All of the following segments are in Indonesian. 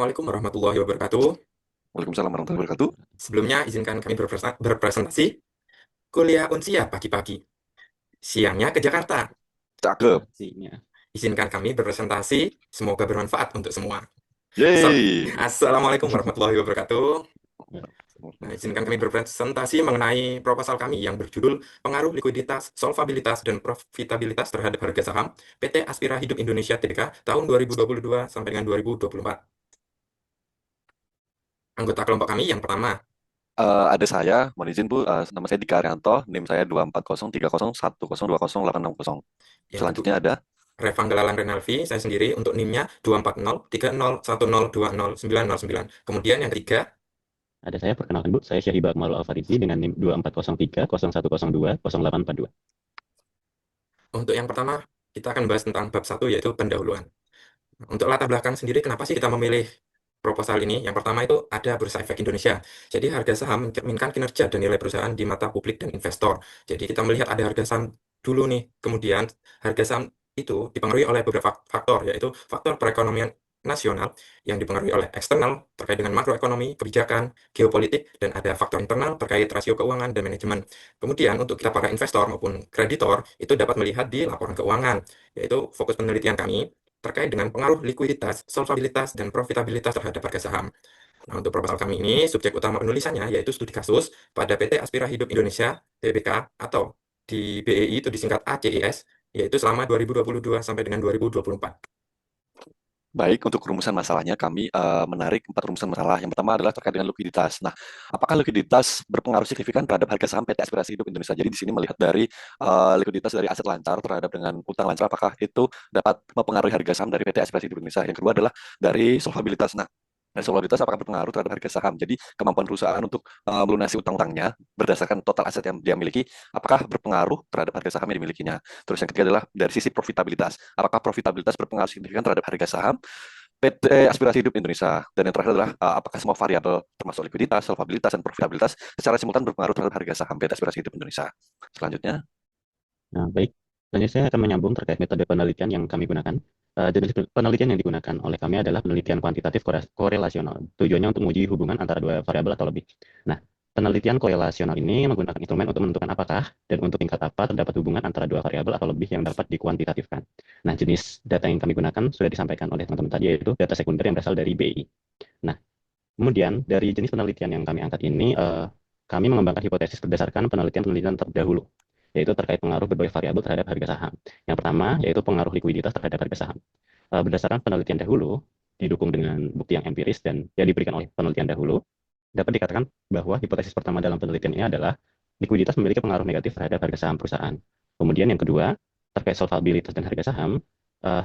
Assalamualaikum warahmatullahi wabarakatuh. Waalaikumsalam warahmatullahi wabarakatuh. Sebelumnya, izinkan kami berpresentasi. Kuliah Unsia pagi-pagi, siangnya ke Jakarta. Cakep. Pastinya. Izinkan kami berpresentasi, semoga bermanfaat untuk semua. Yeay. Assalamualaikum warahmatullahi wabarakatuh. Nah, izinkan kami berpresentasi mengenai proposal kami yang berjudul Pengaruh Likuiditas, Solvabilitas, dan Profitabilitas terhadap Harga Saham PT Aspira Hidup Indonesia Tbk tahun 2022 sampai dengan 2024. Anggota kelompok kami yang pertama, Ada saya, mohon izin Bu, nama saya Dika Arianto, NIM saya 2403010202860. yang kedua, Selanjutnya ada, Revan Galalan Renalvi, saya sendiri untuk NIM-nya 24030102099. Kemudian yang ketiga, Ada saya, perkenalkan Bu, saya Syahibah Akmalul Alfarizi dengan NIM 240301020842. untuk yang pertama, kita akan bahas tentang bab 1 yaitu pendahuluan. Untuk latar belakang sendiri, kenapa sih kita memilih proposal ini? Yang pertama itu ada Bursa Efek Indonesia. Jadi harga saham mencerminkan kinerja dan nilai perusahaan di mata publik dan investor. Jadi kita melihat ada harga saham dulu nih. Kemudian harga saham itu dipengaruhi oleh beberapa faktor, yaitu faktor perekonomian nasional yang dipengaruhi oleh eksternal terkait dengan makroekonomi, kebijakan, geopolitik, dan ada faktor internal terkait rasio keuangan dan manajemen. Kemudian untuk kita para investor maupun kreditor itu dapat melihat di laporan keuangan, yaitu fokus penelitian kami terkait dengan pengaruh likuiditas, solvabilitas, dan profitabilitas terhadap harga saham. Nah, untuk proposal kami ini, subjek utama penulisannya yaitu studi kasus pada PT Aspira Hidup Indonesia Tbk atau di BEI itu disingkat ACIS, yaitu selama 2022 sampai dengan 2024. baik, untuk rumusan masalahnya kami menarik 4 rumusan masalah. Yang pertama adalah terkait dengan likuiditas. Nah, apakah likuiditas berpengaruh signifikan terhadap harga saham PT Aspirasi Hidup Indonesia? Jadi di sini melihat dari likuiditas dari aset lancar terhadap dengan utang lancar, apakah itu dapat mempengaruhi harga saham dari PT Aspirasi Hidup Indonesia? Yang kedua adalah dari solvabilitas. Nah, dari solvabilitas apakah berpengaruh terhadap harga saham? Jadi kemampuan perusahaan untuk melunasi utang-utangnya berdasarkan total aset yang dia miliki, apakah berpengaruh terhadap harga saham yang dimilikinya? Terus yang ketiga adalah dari sisi profitabilitas. Apakah profitabilitas berpengaruh signifikan terhadap harga saham PT Aspirasi Hidup Indonesia? Dan yang terakhir adalah apakah semua variabel termasuk likuiditas, solvabilitas, dan profitabilitas secara simultan berpengaruh terhadap harga saham PT Aspirasi Hidup Indonesia? Selanjutnya, Nah, baik. Selanjutnya saya akan menyambung terkait metode penelitian yang kami gunakan. Jenis penelitian yang digunakan oleh kami adalah penelitian kuantitatif korelasional. Tujuannya untuk menguji hubungan antara dua variabel atau lebih. Nah, penelitian korelasional ini menggunakan instrumen untuk menentukan apakah dan untuk tingkat apa terdapat hubungan antara dua variabel atau lebih yang dapat dikuantitatifkan. Nah, jenis data yang kami gunakan sudah disampaikan oleh teman-teman tadi, yaitu data sekunder yang berasal dari BI. Nah, kemudian dari jenis penelitian yang kami angkat ini, kami mengembangkan hipotesis berdasarkan penelitian-penelitian terdahulu, yaitu terkait pengaruh berbagai variabel terhadap harga saham. Yang pertama, yaitu pengaruh likuiditas terhadap harga saham. Berdasarkan penelitian dahulu, didukung dengan bukti yang empiris dan yang diberikan oleh penelitian dahulu, dapat dikatakan bahwa hipotesis pertama dalam penelitian ini adalah likuiditas memiliki pengaruh negatif terhadap harga saham perusahaan. Kemudian yang kedua, terkait solvabilitas dan harga saham,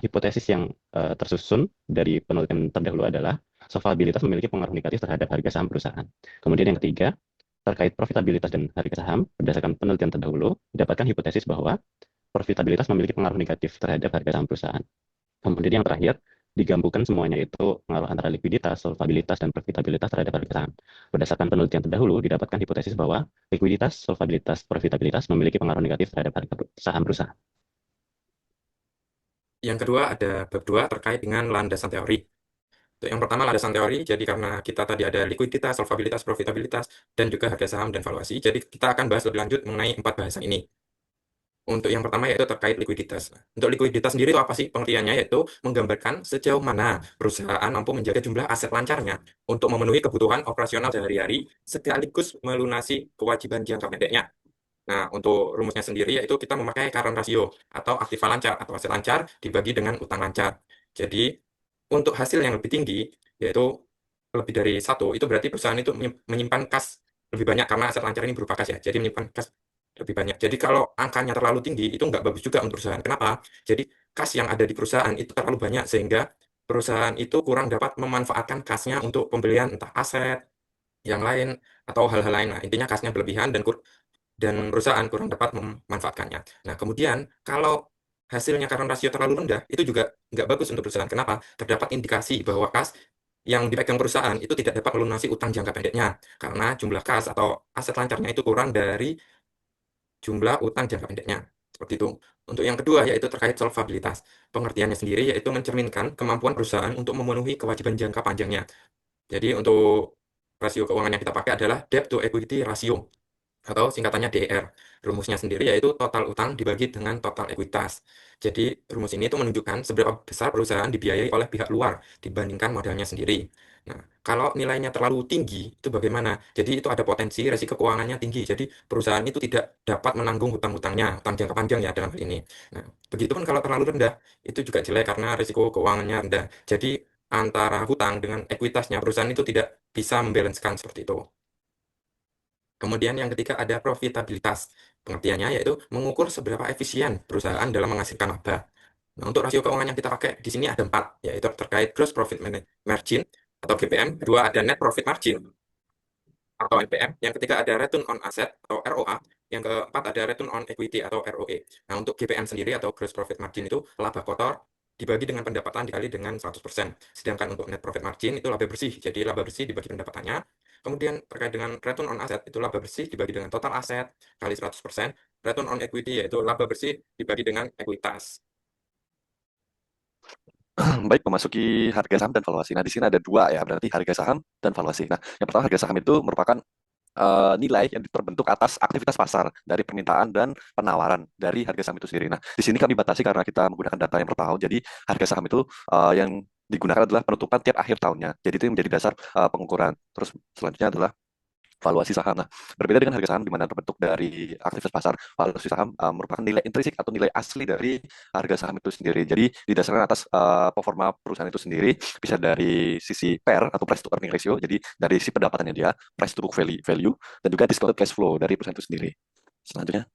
hipotesis yang tersusun dari penelitian terdahulu adalah solvabilitas memiliki pengaruh negatif terhadap harga saham perusahaan. Kemudian yang ketiga, terkait profitabilitas dan harga saham, berdasarkan penelitian terdahulu, didapatkan hipotesis bahwa profitabilitas memiliki pengaruh negatif terhadap harga saham perusahaan. Kemudian yang terakhir, digabungkan semuanya itu pengaruh antara likuiditas, solvabilitas, dan profitabilitas terhadap harga saham. Berdasarkan penelitian terdahulu, didapatkan hipotesis bahwa likuiditas, solvabilitas, profitabilitas memiliki pengaruh negatif terhadap harga saham perusahaan. Yang kedua ada bab 2 terkait dengan landasan teori. Untuk yang pertama landasan teori, jadi karena kita tadi ada likuiditas, solvabilitas, profitabilitas, dan juga harga saham dan valuasi, jadi kita akan bahas lebih lanjut mengenai 4 bahasan ini. Untuk yang pertama yaitu terkait likuiditas. Untuk likuiditas sendiri itu apa sih? Pengertiannya yaitu menggambarkan sejauh mana perusahaan mampu menjaga jumlah aset lancarnya untuk memenuhi kebutuhan operasional sehari-hari sekaligus melunasi kewajiban jangka pendeknya. Nah, untuk rumusnya sendiri yaitu kita memakai current ratio atau aktiva lancar atau aset lancar dibagi dengan utang lancar. Jadi, untuk hasil yang lebih tinggi yaitu lebih dari satu, itu berarti perusahaan itu menyimpan kas lebih banyak karena aset lancar ini berupa kas ya. Jadi menyimpan kas lebih banyak. Jadi kalau angkanya terlalu tinggi itu nggak bagus juga untuk perusahaan. Kenapa? Jadi kas yang ada di perusahaan itu terlalu banyak sehingga perusahaan itu kurang dapat memanfaatkan kasnya untuk pembelian entah aset yang lain atau hal-hal lain. Nah, intinya kasnya berlebihan dan perusahaan kurang dapat memanfaatkannya. Nah, kemudian kalau hasilnya karena rasio terlalu rendah, itu juga nggak bagus untuk perusahaan. Kenapa? Terdapat indikasi bahwa kas yang dipegang perusahaan itu tidak dapat melunasi utang jangka pendeknya, karena jumlah kas atau aset lancarnya itu kurang dari jumlah utang jangka pendeknya. Seperti itu. Untuk yang kedua yaitu terkait solvabilitas. Pengertiannya sendiri yaitu mencerminkan kemampuan perusahaan untuk memenuhi kewajiban jangka panjangnya. Jadi untuk rasio keuangan yang kita pakai adalah debt to equity ratio atau singkatannya DER. Rumusnya sendiri yaitu total utang dibagi dengan total ekuitas. Jadi rumus ini itu menunjukkan seberapa besar perusahaan dibiayai oleh pihak luar dibandingkan modalnya sendiri. Nah, kalau nilainya terlalu tinggi, itu bagaimana? Jadi itu ada potensi resiko keuangannya tinggi. Jadi perusahaan itu tidak dapat menanggung hutang-hutangnya, hutang jangka panjang ya dalam hal ini. Nah, begitupun kalau terlalu rendah, itu juga jelek karena resiko keuangannya rendah. Jadi antara hutang dengan ekuitasnya perusahaan itu tidak bisa membalancekan seperti itu. Kemudian yang ketiga ada profitabilitas. Pengertiannya yaitu mengukur seberapa efisien perusahaan dalam menghasilkan laba. Nah, untuk rasio keuangan yang kita pakai di sini ada 4, yaitu terkait gross profit margin atau GPM, kedua ada net profit margin atau NPM, yang ketiga ada return on asset atau ROA, yang keempat ada return on equity atau ROE. Nah, untuk GPM sendiri atau gross profit margin itu laba kotor dibagi dengan pendapatan dikali dengan 100%. Sedangkan untuk net profit margin itu laba bersih, jadi laba bersih dibagi pendapatannya. Kemudian terkait dengan return on asset itu laba bersih dibagi dengan total aset kali 100%. Return on equity yaitu laba bersih dibagi dengan ekuitas. Baik, memasuki harga saham dan valuasi. Nah, di sini ada dua ya, berarti harga saham dan valuasi. Nah, yang pertama harga saham itu merupakan nilai yang terbentuk atas aktivitas pasar dari permintaan dan penawaran dari harga saham itu sendiri. Nah, di sini kami batasi karena kita menggunakan data yang per tahun. Jadi harga saham itu yang digunakan adalah penutupan tiap akhir tahunnya. Jadi itu yang menjadi dasar pengukuran. Terus selanjutnya adalah valuasi saham. Nah, berbeda dengan harga saham di mana terbentuk dari aktivitas pasar, valuasi saham merupakan nilai intrinsik atau nilai asli dari harga saham itu sendiri. Jadi didasarkan atas performa perusahaan itu sendiri, bisa dari sisi PER atau price to earning ratio, jadi dari sisi pendapatannya dia, price to book value, dan juga discounted cash flow dari perusahaan itu sendiri. Selanjutnya,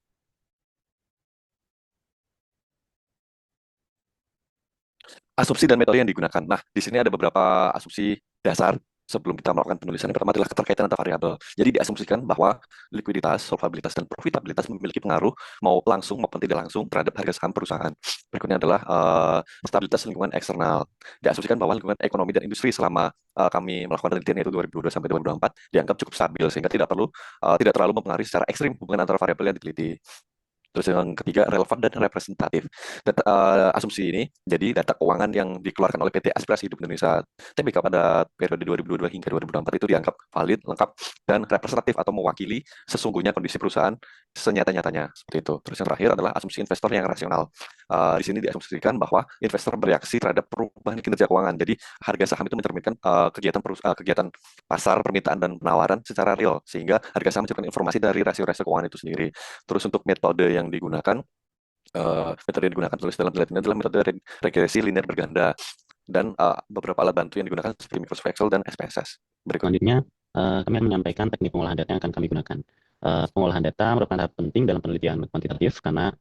asumsi dan metode yang digunakan. Nah, di sini ada beberapa asumsi dasar sebelum kita melakukan penulisan. Yang pertama adalah keterkaitan antar variabel. Jadi diasumsikan bahwa likuiditas, solvabilitas, dan profitabilitas memiliki pengaruh mau langsung maupun tidak langsung terhadap harga saham perusahaan. Berikutnya adalah stabilitas lingkungan eksternal. Diasumsikan bahwa lingkungan ekonomi dan industri selama kami melakukan penelitian yaitu 2022 sampai 2024 dianggap cukup stabil sehingga tidak terlalu mempengaruhi secara ekstrim hubungan antara variabel yang diteliti. Terus yang ketiga, relevan dan representatif. Asumsi ini, jadi data keuangan yang dikeluarkan oleh PT Aspirasi Hidup Indonesia TBK pada periode 2022 hingga 2024 itu dianggap valid, lengkap, dan representatif atau mewakili sesungguhnya kondisi perusahaan senyata-nyatanya. Seperti itu. Terus yang terakhir adalah asumsi investor yang rasional. Di sini diasumsikan bahwa investor bereaksi terhadap perubahan kinerja keuangan. Jadi harga saham itu mencerminkan kegiatan pasar, permintaan, dan penawaran secara real, sehingga harga saham mencerminkan informasi dari rasio-rasio keuangan itu sendiri. Terus untuk metode yang digunakan, metode yang digunakan tulis dalam slide ini adalah metode regresi linear berganda dan beberapa alat bantu yang digunakan seperti Microsoft Excel dan SPSS. Berikut. Selanjutnya, kami akan menyampaikan teknik pengolahan data yang akan kami gunakan. Pengolahan data merupakan tahap penting dalam penelitian kuantitatif karena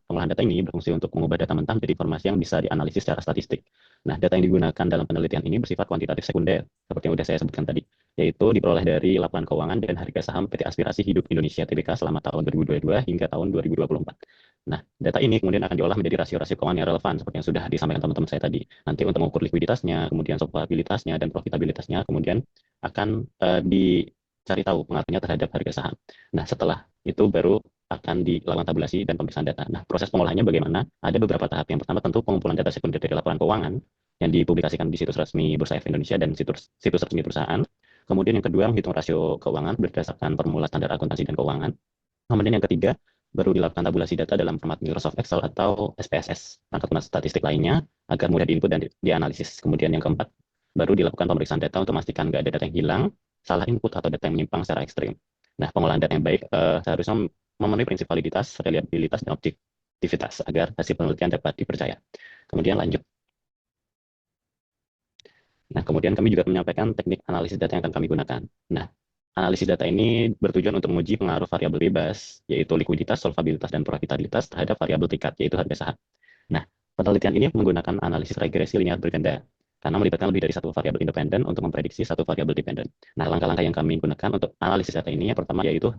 pengolahan data ini berfungsi untuk mengubah data mentah menjadi informasi yang bisa dianalisis secara statistik. Nah, data yang digunakan dalam penelitian ini bersifat kuantitatif sekunder, seperti yang sudah saya sebutkan tadi, yaitu diperoleh dari laporan keuangan dan harga saham PT Aspirasi Hidup Indonesia TBK selama tahun 2022 hingga tahun 2024. Nah, data ini kemudian akan diolah menjadi rasio-rasio keuangan yang relevan, seperti yang sudah disampaikan teman-teman saya tadi. Nanti untuk mengukur likuiditasnya, kemudian solvabilitasnya, dan profitabilitasnya, kemudian akan dicari tahu pengaruhnya terhadap harga saham. Nah, setelah itu baru akan dilakukan tabulasi dan pemeriksaan data. Nah, proses pengolahannya bagaimana? Ada beberapa tahap. Yang pertama tentu pengumpulan data sekunder dari laporan keuangan yang dipublikasikan di situs resmi Bursa Efek Indonesia dan situs resmi perusahaan. Kemudian yang kedua, menghitung rasio keuangan berdasarkan formula standar akuntansi dan keuangan. Kemudian yang ketiga, baru dilakukan tabulasi data dalam format Microsoft Excel atau SPSS, perangkat statistik lainnya, agar mudah diinput dan dianalisis. Kemudian yang keempat, baru dilakukan pemeriksaan data untuk memastikan nggak ada data yang hilang, salah input, atau data yang menyimpang secara ekstrim. Nah, pengolahan data yang baik seharusnya memenuhi prinsip validitas, reliabilitas, dan objektivitas agar hasil penelitian dapat dipercaya. Kemudian lanjut. Nah, kemudian kami juga menyampaikan teknik analisis data yang akan kami gunakan. Nah, analisis data ini bertujuan untuk menguji pengaruh variabel bebas, yaitu likuiditas, solvabilitas, dan profitabilitas terhadap variabel tingkat, yaitu harga saham. Nah, penelitian ini menggunakan analisis regresi linear berganda, karena melibatkan lebih dari satu variabel independen untuk memprediksi satu variabel dependen. Nah, langkah-langkah yang kami gunakan untuk analisis data ini, yang pertama yaitu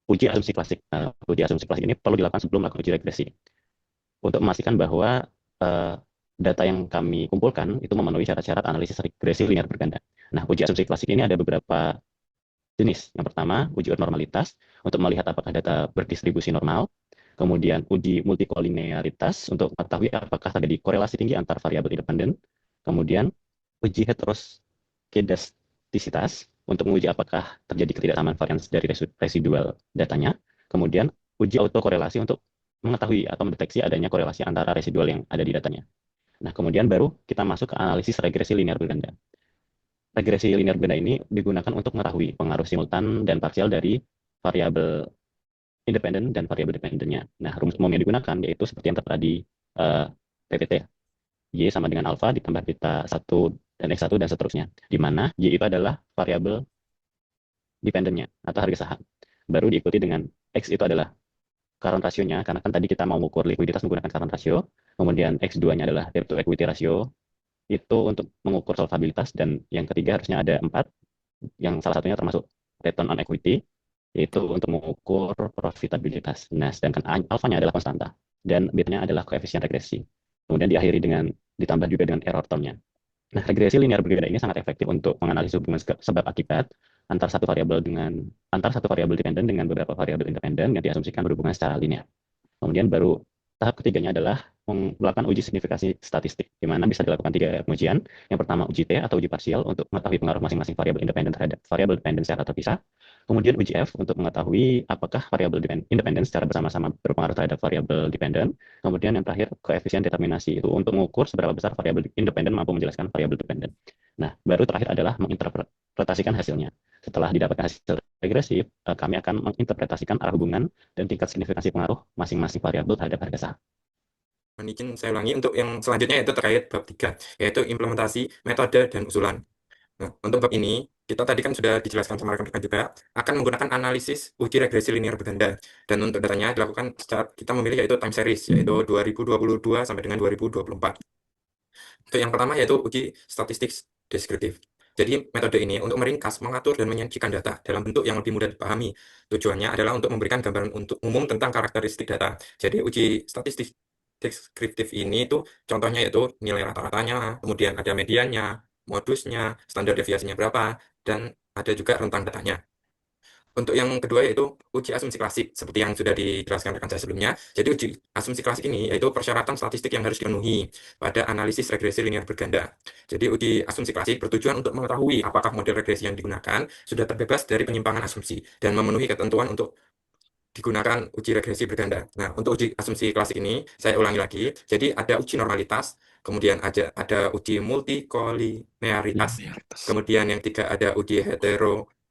uji asumsi klasik. Uji asumsi klasik ini perlu dilakukan sebelum melakukan uji regresi, untuk memastikan bahwa data yang kami kumpulkan itu memenuhi syarat-syarat analisis regresi linear berganda. Nah, uji asumsi klasik ini ada beberapa jenis. Yang pertama, uji normalitas untuk melihat apakah data berdistribusi normal. Kemudian uji multikolinearitas untuk mengetahui apakah terjadi korelasi tinggi antar variabel independen. Kemudian uji heteroskedastisitas untuk menguji apakah terjadi ketidaksamaan varians dari residual datanya. Kemudian uji autokorelasi untuk mengetahui atau mendeteksi adanya korelasi antara residual yang ada di datanya. Nah, kemudian baru kita masuk ke analisis regresi linear berganda. Regresi linear berganda ini digunakan untuk mengetahui pengaruh simultan dan parsial dari variabel independen dan variabel dependennya. Nah, rumus umum yang digunakan yaitu seperti yang tertera di PPT. Y sama dengan alfa ditambah beta 1 dan X1 dan seterusnya. Di mana Y itu adalah variabel dependennya atau harga saham. Baru diikuti dengan X itu adalah current ratio-nya, karena kan tadi kita mau mengukur likuiditas menggunakan current ratio. Kemudian X2-nya adalah debt to equity ratio, itu untuk mengukur solvabilitas. Dan yang ketiga harusnya ada 4, yang salah satunya termasuk return on equity, yaitu untuk mengukur profitabilitas. Nah, sedangkan alfanya adalah konstanta dan betanya adalah koefisien regresi. Kemudian diakhiri dengan ditambah juga dengan error term-nya. Nah, regresi linear berganda ini sangat efektif untuk menganalisis hubungan sebab akibat antar satu variabel dependen dengan beberapa variabel independen yang diasumsikan berhubungan secara linear. Kemudian baru tahap ketiganya adalah melakukan uji signifikasi statistik, di mana bisa dilakukan 3 pengujian. Yang pertama uji T atau uji parsial untuk mengetahui pengaruh masing-masing variabel independen terhadap variabel dependen secara terpisah. Kemudian uji F untuk mengetahui apakah variabel independen secara bersama-sama berpengaruh terhadap variabel dependen. Kemudian yang terakhir koefisien determinasi itu untuk mengukur seberapa besar variabel independen mampu menjelaskan variabel dependen. Nah, baru terakhir adalah menginterpretasikan hasilnya. Setelah didapatkan hasil regresif, kami akan menginterpretasikan arah hubungan dan tingkat signifikansi pengaruh masing-masing variabel terhadap harga saham. Izin saya ulangi untuk yang selanjutnya yaitu terkait bab 3, yaitu implementasi metode dan usulan. Nah, untuk bab ini, kita tadi kan sudah dijelaskan sama rekan-rekan juga, akan menggunakan analisis uji regresi linear berganda. Dan untuk datanya dilakukan secara, kita memilih yaitu time series, yaitu 2022 sampai dengan 2024. Untuk yang pertama yaitu uji statistik deskriptif. Jadi metode ini untuk meringkas, mengatur, dan menyajikan data dalam bentuk yang lebih mudah dipahami. Tujuannya adalah untuk memberikan gambaran umum tentang karakteristik data. Jadi uji statistik deskriptif ini itu contohnya yaitu nilai rata-ratanya, kemudian ada mediannya, modusnya, standar deviasinya berapa, dan ada juga rentang datanya. Untuk yang kedua yaitu uji asumsi klasik, seperti yang sudah dijelaskan rekan saya sebelumnya. Jadi uji asumsi klasik ini yaitu persyaratan statistik yang harus dipenuhi pada analisis regresi linear berganda. Jadi uji asumsi klasik bertujuan untuk mengetahui apakah model regresi yang digunakan sudah terbebas dari penyimpangan asumsi dan memenuhi ketentuan untuk digunakan uji regresi berganda. Nah, untuk uji asumsi klasik ini, saya ulangi lagi. Jadi ada uji normalitas, kemudian ada uji multikolinearitas, kemudian yang ketiga ada uji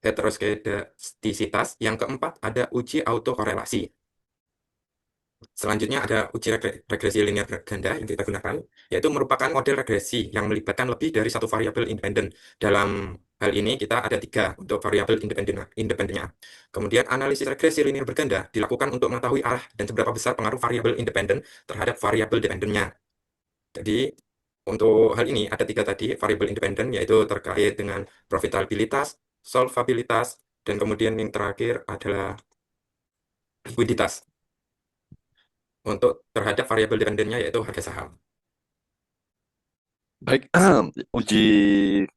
heteroskedastisitas, yang keempat ada uji autokorelasi. Selanjutnya ada uji regresi linear ganda yang kita gunakan, yaitu merupakan model regresi yang melibatkan lebih dari satu variabel independen. Dalam hal ini kita ada 3 untuk variabel independennya. Kemudian analisis regresi linear berganda dilakukan untuk mengetahui arah dan seberapa besar pengaruh variabel independen terhadap variabel dependennya. Jadi untuk hal ini ada 3 tadi variabel independen, yaitu terkait dengan profitabilitas, solvabilitas, dan kemudian yang terakhir adalah likuiditas. Untuk terhadap variabel dependennya yaitu harga saham. Baik, uji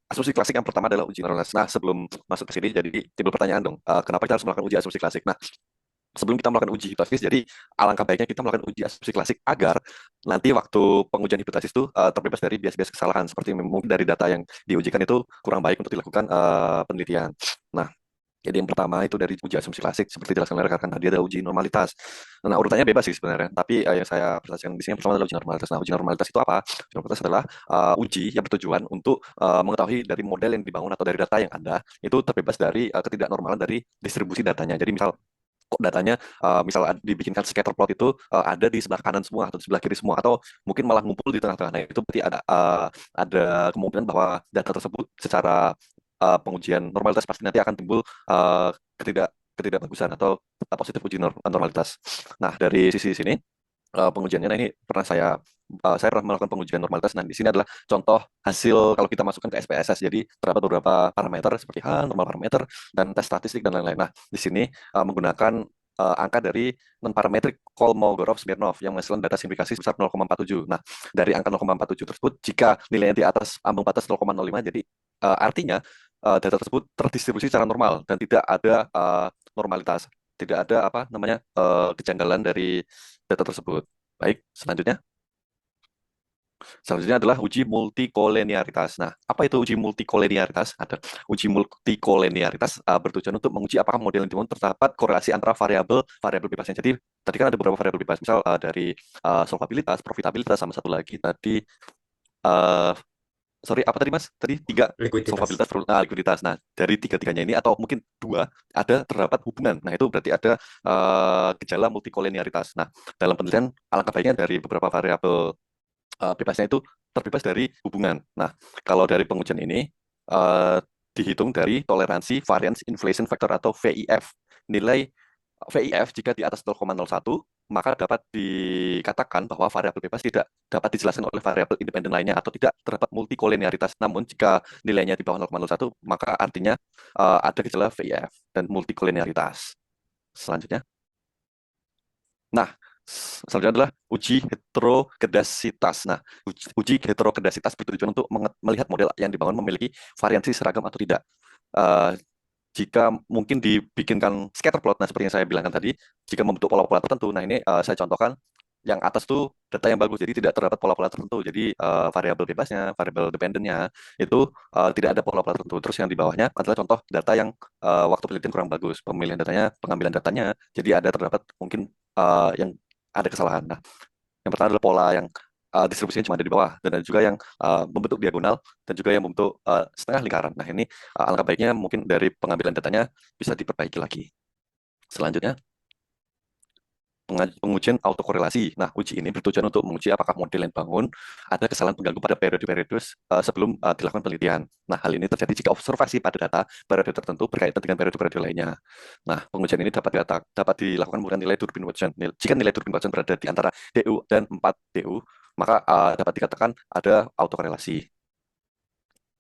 asumsi klasik yang pertama adalah uji normalitas. Nah, sebelum masuk ke sini, jadi timbul pertanyaan dong, kenapa kita harus melakukan uji asumsi klasik? Nah, sebelum kita melakukan uji hipotesis, jadi alangkah baiknya kita melakukan uji asumsi klasik agar nanti waktu pengujian hipotesis itu terbebas dari bias-bias kesalahan, seperti mungkin dari data yang diujikan itu kurang baik untuk dilakukan penelitian. Nah, jadi yang pertama itu dari uji asumsi klasik, seperti dijelaskan oleh rekan tadi ada uji normalitas. Nah, urutannya bebas sih sebenarnya, tapi yang saya presentasikan di sini yang pertama adalah uji normalitas. Nah, uji normalitas itu apa? Uji normalitas adalah uji yang bertujuan untuk mengetahui dari model yang dibangun atau dari data yang ada itu terbebas dari ketidaknormalan dari distribusi datanya. Jadi misal kok datanya misal dibikinkan scatter plot itu ada di sebelah kanan semua atau di sebelah kiri semua atau mungkin malah ngumpul di tengah-tengah. Nah, itu berarti ada kemungkinan bahwa data tersebut secara pengujian normalitas pasti nanti akan timbul ketidakbagusan atau positif uji normalitas. Nah, dari sisi sini pengujiannya, nah ini pernah saya pernah melakukan pengujian normalitas. Nah, di sini adalah contoh hasil kalau kita masukkan ke SPSS. Jadi terdapat beberapa parameter seperti normal parameter dan tes statistik dan lain-lain. Nah, di sini menggunakan angka dari non-parametric Kolmogorov-Smirnov yang menghasilkan data simplifikasi sebesar 0,47. Nah, dari angka 0,47 tersebut, jika nilainya di atas ambang batas 0,05, jadi artinya data tersebut terdistribusi secara normal dan tidak ada normalitas. tidak ada apa namanya kejanggalan dari data tersebut. Baik, selanjutnya adalah uji multikolenialitas. Nah, apa itu uji multikolenialitas? Ada uji multikolenialitas bertujuan untuk menguji apakah model yang dibangun terdapat korelasi antara variabel bebasnya. Jadi tadi kan ada beberapa variabel bebas, misal dari solvabilitas, profitabilitas, sama satu lagi tadi eh, sorry apa tadi Mas? Tadi tiga, Likuiditas. solvabilitas, likuiditas. Nah, dari tiga-tiganya ini atau mungkin dua ada terdapat hubungan. Nah, itu berarti ada gejala multikolenialitas. Nah, dalam penelitian alangkah baiknya dari beberapa variabel bebasnya itu terbebas dari hubungan. Nah, kalau dari pengujian ini eh, dihitung dari toleransi variance inflation factor atau VIF. Nilai VIF jika di atas 0,01 maka dapat dikatakan bahwa variabel bebas tidak dapat dijelaskan oleh variabel independen lainnya atau tidak terdapat multikolenialitas. Namun jika nilainya di bawah 0,01 maka artinya ada gejala VIF dan multikolenialitas. Selanjutnya. Nah, selanjutnya adalah uji heterokedasitas. Nah, uji heterokedasitas bertujuan untuk melihat model yang dibangun memiliki variansi seragam atau tidak. Eh, Jika mungkin dibikinkan scatter plot, nah seperti yang saya bilangkan tadi, jika membentuk pola-pola tertentu, nah ini saya contohkan yang atas tuh data yang bagus, jadi tidak terdapat pola-pola tertentu. Jadi variabel bebasnya, variabel dependennya itu tidak ada pola-pola tertentu. Terus yang di bawahnya adalah contoh data yang waktu penelitian kurang bagus, pemilihan datanya, pengambilan datanya, jadi ada terdapat mungkin yang ada kesalahan. Nah, yang pertama adalah pola yang distribusinya cuma ada di bawah, dan ada juga yang membentuk diagonal, dan juga yang membentuk setengah lingkaran. Nah, ini alangkah baiknya mungkin dari pengambilan datanya bisa diperbaiki lagi. Selanjutnya, pengujian autokorelasi. Nah, uji ini bertujuan untuk menguji apakah model yang bangun ada kesalahan pengganggu pada periode-periode sebelum dilakukan penelitian. Nah, hal ini terjadi jika observasi pada data periode tertentu berkaitan dengan periode-periode lainnya. Nah, pengujian ini dapat dilakukan menggunakan nilai Durbin Watson. Jika nilai Durbin Watson berada di antara DU dan 4 DU, maka dapat dikatakan ada autokorelasi.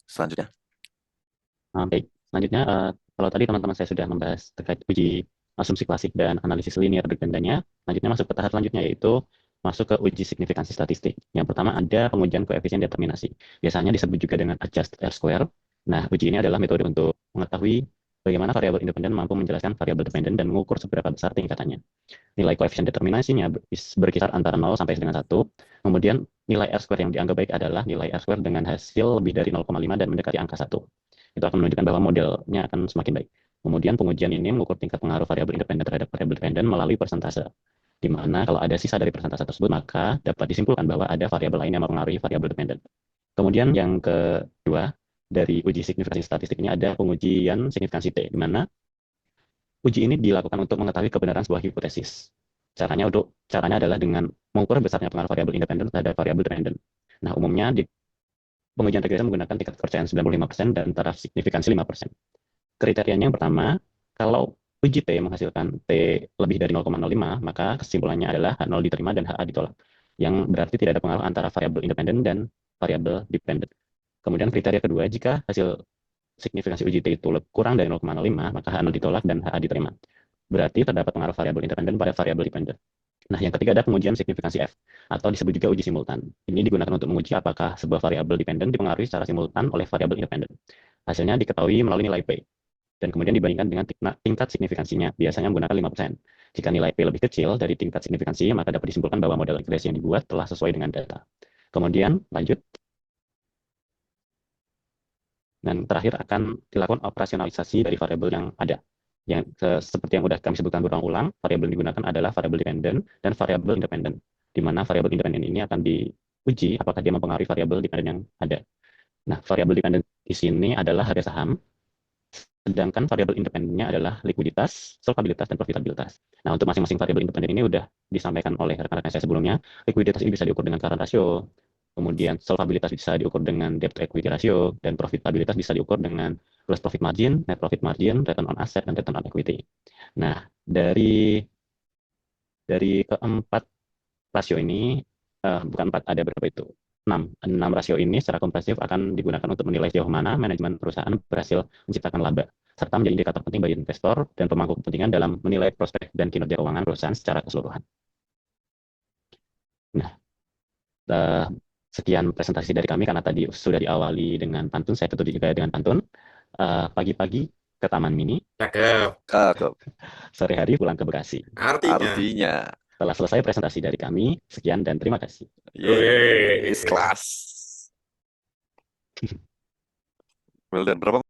Selanjutnya. Baik, selanjutnya kalau tadi teman-teman saya sudah membahas terkait uji asumsi klasik dan analisis linear dependennya, selanjutnya masuk ke tahap selanjutnya yaitu masuk ke uji signifikansi statistik. Yang pertama ada pengujian koefisien determinasi. Biasanya disebut juga dengan adjust R-square. Nah, uji ini adalah metode untuk mengetahui bagaimana variabel independen mampu menjelaskan variabel dependen dan mengukur seberapa besar tingkatannya. Nilai koefisien determinasinya berkisar antara 0 sampai dengan 1. Kemudian nilai R-square yang dianggap baik adalah nilai R-square dengan hasil lebih dari 0,5 dan mendekati angka 1. Itu akan menunjukkan bahwa modelnya akan semakin baik. Kemudian pengujian ini mengukur tingkat pengaruh variabel independen terhadap variabel dependen melalui persentase, di mana kalau ada sisa dari persentase tersebut, maka dapat disimpulkan bahwa ada variabel lain yang mempengaruhi variabel dependen. Kemudian yang kedua, dari uji signifikansi statistik ini ada pengujian signifikansi T, di mana uji ini dilakukan untuk mengetahui kebenaran sebuah hipotesis. Caranya adalah dengan mengukur besarnya pengaruh variabel independen terhadap variabel dependen. Nah, umumnya di pengujian regresi menggunakan tingkat kepercayaan 95% dan taraf signifikansi 5%. Kriterianya yang pertama, kalau uji T menghasilkan T lebih dari 0,05, maka kesimpulannya adalah H0 diterima dan HA ditolak, yang berarti tidak ada pengaruh antara variabel independen dan variabel dependen. Kemudian kriteria kedua, jika hasil signifikansi uji T itu kurang dari 0,05, maka H0 ditolak dan HA diterima. Berarti terdapat pengaruh variabel independen pada variabel dependen. Nah, yang ketiga ada pengujian signifikansi F, atau disebut juga uji simultan. Ini digunakan untuk menguji apakah sebuah variabel dependen dipengaruhi secara simultan oleh variabel independen. Hasilnya diketahui melalui nilai P, dan kemudian dibandingkan dengan tingkat signifikansinya, biasanya menggunakan 5%. Jika nilai P lebih kecil dari tingkat signifikansi, maka dapat disimpulkan bahwa model regresi yang dibuat telah sesuai dengan data. Kemudian, lanjut. Dan terakhir akan dilakukan operasionalisasi dari variabel yang ada. Yang seperti yang sudah kami sebutkan berulang-ulang, variabel yang digunakan adalah variabel dependen dan variabel independen, di mana variabel independen ini akan diuji apakah dia mempengaruhi variabel dependen yang ada. Nah, variabel dependen di sini adalah harga saham, sedangkan variabel independennya adalah likuiditas, solvabilitas, dan profitabilitas. Nah, untuk masing-masing variabel independen ini sudah disampaikan oleh rekan-rekan saya sebelumnya. Likuiditas ini bisa diukur dengan current ratio, kemudian solvabilitas bisa diukur dengan debt to equity ratio, dan profitabilitas bisa diukur dengan gross profit margin, net profit margin, return on asset, dan return on equity. Nah, dari keempat rasio ini, bukan empat, ada berapa itu? 6. 6 rasio ini secara komprehensif akan digunakan untuk menilai sejauh mana manajemen perusahaan berhasil menciptakan laba, serta menjadi indikator penting bagi investor dan pemangku kepentingan dalam menilai prospek dan kinerja keuangan perusahaan secara keseluruhan. Nah, sekian presentasi dari kami karena tadi sudah diawali dengan pantun, saya tutup juga dengan pantun. Pagi-pagi ke Taman Mini, Cakep. sore hari pulang ke Bekasi. Artinya. Setelah selesai presentasi dari kami, sekian dan terima kasih. Yes, kelas. Well done. Berapa